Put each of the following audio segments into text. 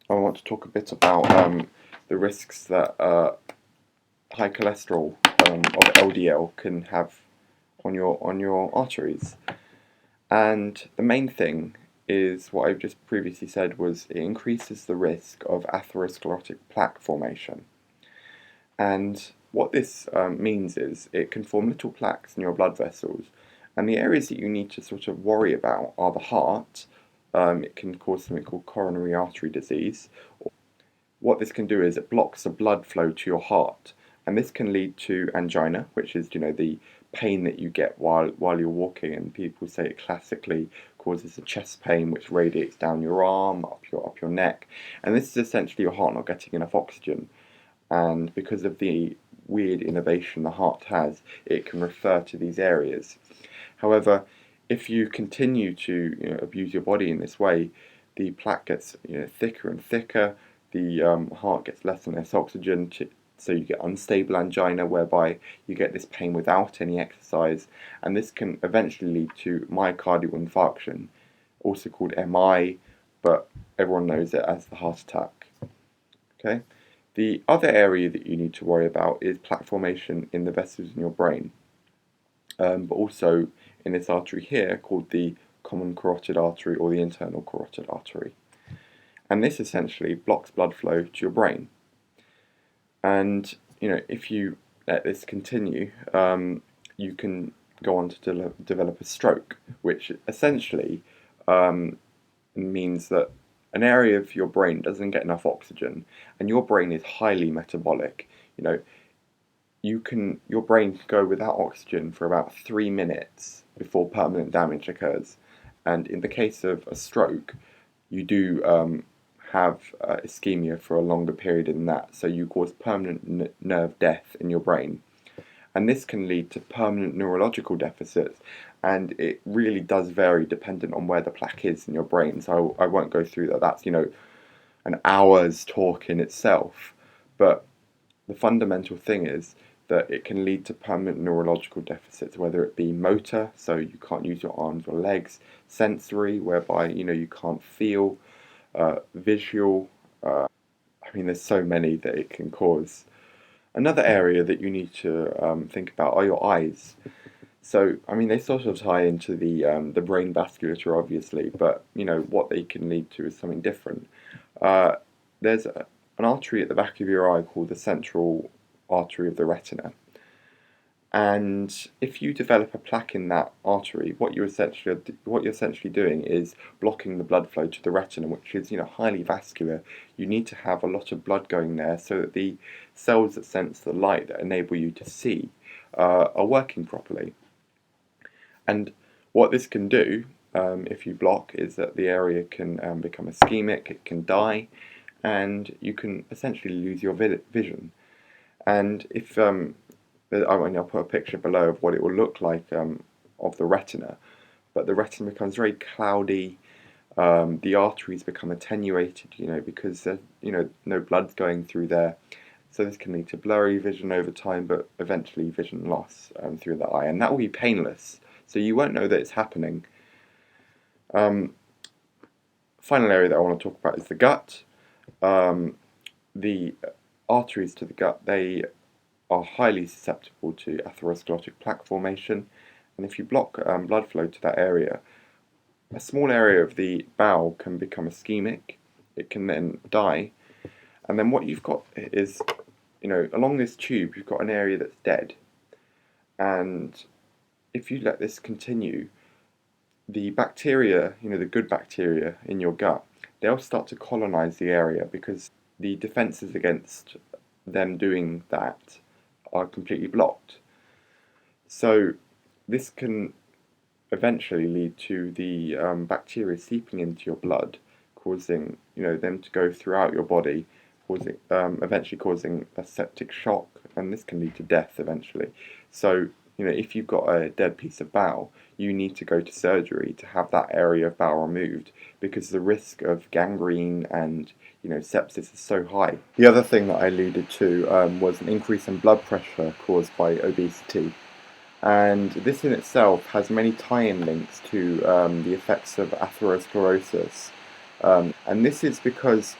I want to talk a bit about the risks that high cholesterol of LDL can have on your arteries. And the main thing is what I've just previously said was it increases the risk of atherosclerotic plaque formation. And what this means is it can form little plaques in your blood vessels, and the areas that you need to sort of worry about are the heart. It can cause something called coronary artery disease. What this can do is it blocks the blood flow to your heart, and this can lead to angina, which is the pain that you get while you're walking, and people say it classically causes a chest pain which radiates down your arm, up your neck, and this is essentially your heart not getting enough oxygen. And because of the weird innovation the heart has, it can refer to these areas. However, if you continue to abuse your body in this way, the plaque gets thicker and thicker. The heart gets less and less oxygen, so you get unstable angina, whereby you get this pain without any exercise, and this can eventually lead to myocardial infarction, also called MI, but everyone knows it as the heart attack. Okay. The other area that you need to worry about is plaque formation in the vessels in your brain, but also in this artery here called the common carotid artery or the internal carotid artery. And this essentially blocks blood flow to your brain. And if you let this continue, you can go on to develop a stroke, which essentially means that an area of your brain doesn't get enough oxygen, and your brain is highly metabolic. Your brain can go without oxygen for about 3 minutes before permanent damage occurs. And in the case of a stroke, you do have ischemia for a longer period than that, so you cause permanent nerve death in your brain. And this can lead to permanent neurological deficits, and it really does vary dependent on where the plaque is in your brain. So I won't go through that. That's an hour's talk in itself. But the fundamental thing is that it can lead to permanent neurological deficits, whether it be motor, so you can't use your arms or legs; sensory, whereby you can't feel; visual. There's so many that it can cause. Another area that you need to think about are your eyes. So, they sort of tie into the brain vasculature, obviously, but what they can lead to is something different. There's an artery at the back of your eye called the central artery of the retina, and if you develop a plaque in that artery, what you're essentially doing is blocking the blood flow to the retina, which is highly vascular. You need to have a lot of blood going there so that the cells that sense the light that enable you to see are working properly. And what this can do, if you block, is that the area can become ischemic, it can die, and you can essentially lose your vision. And if I'll put a picture below of what it will look like of the retina, but the retina becomes very cloudy. The arteries become attenuated, because no blood's going through there. So this can lead to blurry vision over time, but eventually vision loss through the eye, and that will be painless. So you won't know that it's happening. Final area that I want to talk about is the gut. The arteries to the gut, they are highly susceptible to atherosclerotic plaque formation, and if you block blood flow to that area, a small area of the bowel can become ischemic. It can then die, and then what you've got is, along this tube, you've got an area that's dead, and if you let this continue, the bacteria, the good bacteria in your gut, they'll start to colonize the area because the defenses against them doing that are completely blocked. So this can eventually lead to the bacteria seeping into your blood, causing them to go throughout your body, eventually causing a septic shock, and this can lead to death eventually. So if you've got a dead piece of bowel, you need to go to surgery to have that area of bowel removed, because the risk of gangrene and sepsis is so high. The other thing that I alluded to was an increase in blood pressure caused by obesity, and this in itself has many tie-in links to the effects of atherosclerosis, and this is because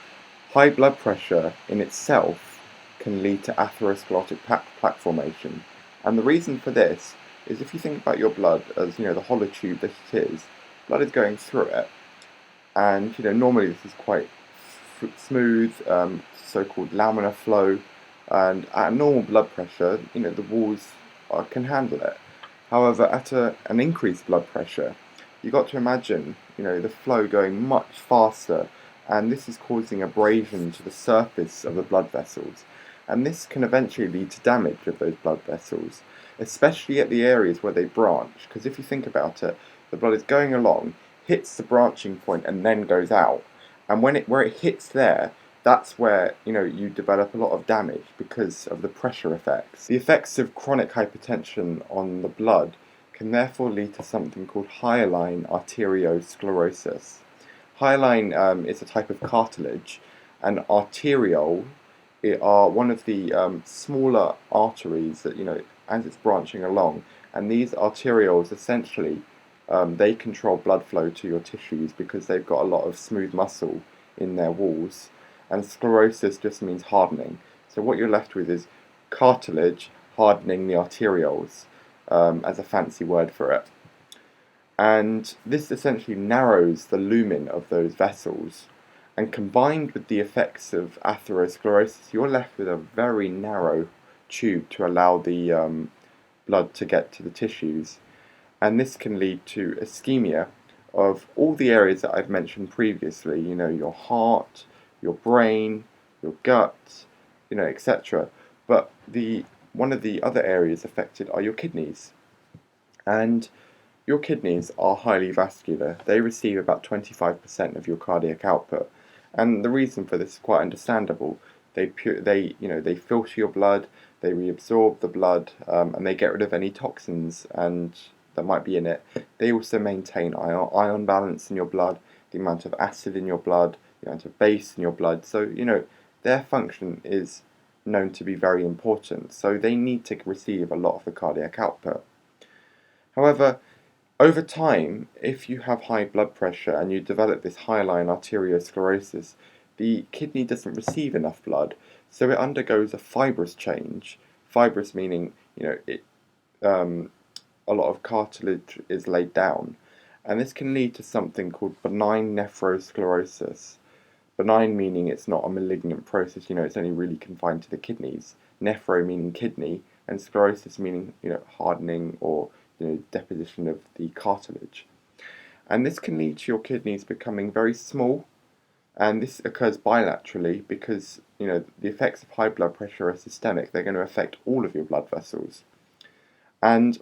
High blood pressure in itself can lead to atherosclerotic plaque formation, and the reason for this is if you think about your blood as the hollow tube that it is, blood is going through it, and normally this is quite smooth, so-called laminar flow, and at normal blood pressure, the walls can handle it. However, at an increased blood pressure, you've got to imagine, the flow going much faster, and this is causing abrasion to the surface of the blood vessels, and this can eventually lead to damage of those blood vessels, especially at the areas where they branch, because if you think about it, the blood is going along, hits the branching point, and then goes out, and where it hits there, that's where you develop a lot of damage because of the pressure effects. The effects of chronic hypertension on the blood can therefore lead to something called hyaline arteriosclerosis. Hyaline is a type of cartilage, and arteriole are one of the smaller arteries that as it's branching along, and these arterioles essentially they control blood flow to your tissues because they've got a lot of smooth muscle in their walls, and sclerosis just means hardening. So what you're left with is cartilage hardening the arterioles, as a fancy word for it. And this essentially narrows the lumen of those vessels, and combined with the effects of atherosclerosis, you're left with a very narrow tube to allow the blood to get to the tissues. And this can lead to ischemia of all the areas that I've mentioned previously, your heart, your brain, your gut, etc. But one of the other areas affected are your kidneys. And your kidneys are highly vascular. They receive about 25% of your cardiac output. And the reason for this is quite understandable. They filter your blood, they reabsorb the blood, and they get rid of any toxins that might be in it. They also maintain ion balance in your blood, the amount of acid in your blood, the amount of base in your blood. So, their function is known to be very important. So they need to receive a lot of the cardiac output. However, over time, if you have high blood pressure and you develop this hyaline arteriosclerosis, the kidney doesn't receive enough blood, so it undergoes a fibrous change. Fibrous meaning, a lot of cartilage is laid down, and this can lead to something called benign nephrosclerosis. Benign meaning it's not a malignant process, it's only really confined to the kidneys. Nephro meaning kidney, and sclerosis meaning, hardening or deposition of the cartilage. And this can lead to your kidneys becoming very small, and this occurs bilaterally because the effects of high blood pressure are systemic. They're going to affect all of your blood vessels, and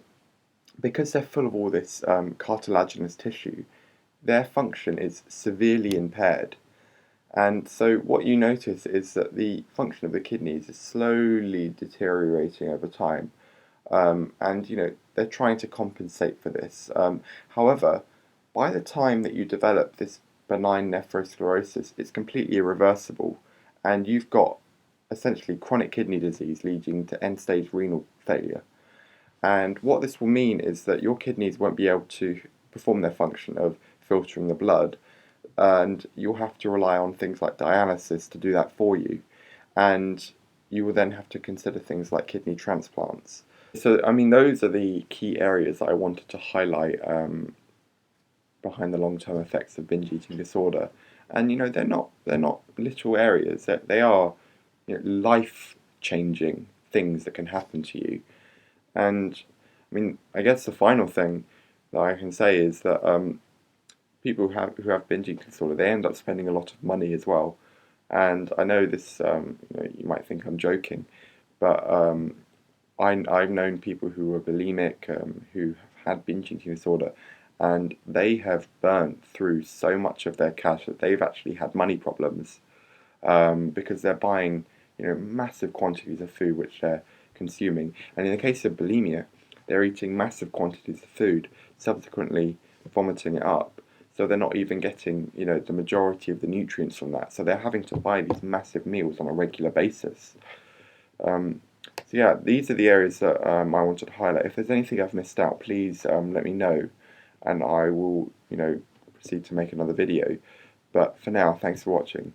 because they're full of all this cartilaginous tissue, their function is severely impaired. And so what you notice is that the function of the kidneys is slowly deteriorating over time. And they're trying to compensate for this. However, by the time that you develop this benign nephrosclerosis, it's completely irreversible, and you've got essentially chronic kidney disease leading to end-stage renal failure. And what this will mean is that your kidneys won't be able to perform their function of filtering the blood, and you'll have to rely on things like dialysis to do that for you, and you will then have to consider things like kidney transplants. So, those are the key areas that I wanted to highlight behind the long-term effects of binge eating disorder. And they're not little areas. They are life-changing things that can happen to you. And I guess the final thing that I can say is that people who have binge eating disorder, they end up spending a lot of money as well. And I know this, you might think I'm joking, but I've known people who are bulimic, who have had binge eating disorder, and they have burnt through so much of their cash that they've actually had money problems, because they're buying massive quantities of food which they're consuming. And in the case of bulimia, they're eating massive quantities of food, subsequently vomiting it up. So they're not even getting the majority of the nutrients from that. So they're having to buy these massive meals on a regular basis. So yeah, these are the areas that I wanted to highlight. If there's anything I've missed out, please let me know, and I will proceed to make another video. But for now, thanks for watching.